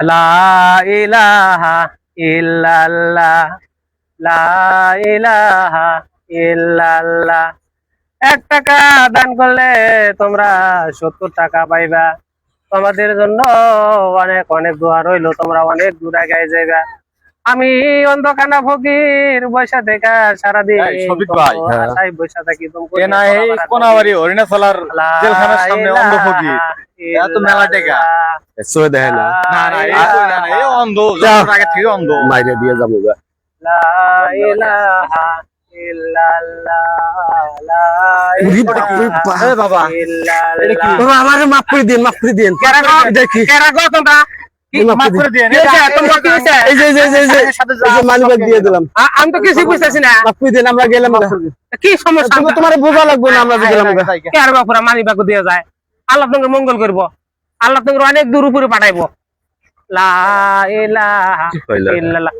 লা ইলাহা ইল্লাল্লাহ, লা ইলাহা ইল্লাল্লাহ। 1 টাকা দান করলে তোমরা 70 টাকা পাইবা। তোমাদের জন্য অনেক অনেক দোয়া রইলো, তোমরা অনেক দূর আগায় যাইবা। আমি অন্ধকানা ফকির বৈশা দেখা সারাদিন শফিক ভাই, আশায় বৈশা থাকি। কোনাবাড়ি হরিণাছলার জেলখানার সামনে অন্ধ ফকির, এত মেলা টাকা সরে দেখে না, না না এই অন্ধ আগে থেকে অন্ধ মাইরে দিয়ে যাবো গা। লা ইলাহা ইল্লাল্লাহ, লা উরি ইলাহা বাবা, এ বাবা, ইল্লাল্লাহ। বাবা আমাকে মাফ করে দিন, মাফ করে দিন। দেখি কেরা গো তোমরা কি মাফ করে দেন? তোমরা কি হইছে? এই যে মানিব্যাগ দিয়ে দিলাম, আমি তো কিছু বুঝতেছি না। মাফ করে দিন, আমরা গেলাম গা। কি সমস্যা? তোমার বোঝা লাগবে না, আমরা গেলাম গা। কের বাপুরা মানি বাকু দিয়ে যায়। আল্লাহ তোমাকে মঙ্গল করব, আল্লাহ তোমাকে অনেক দূর উপরে পাঠাইবো। লা ইলাহা ইল্লাল্লাহ।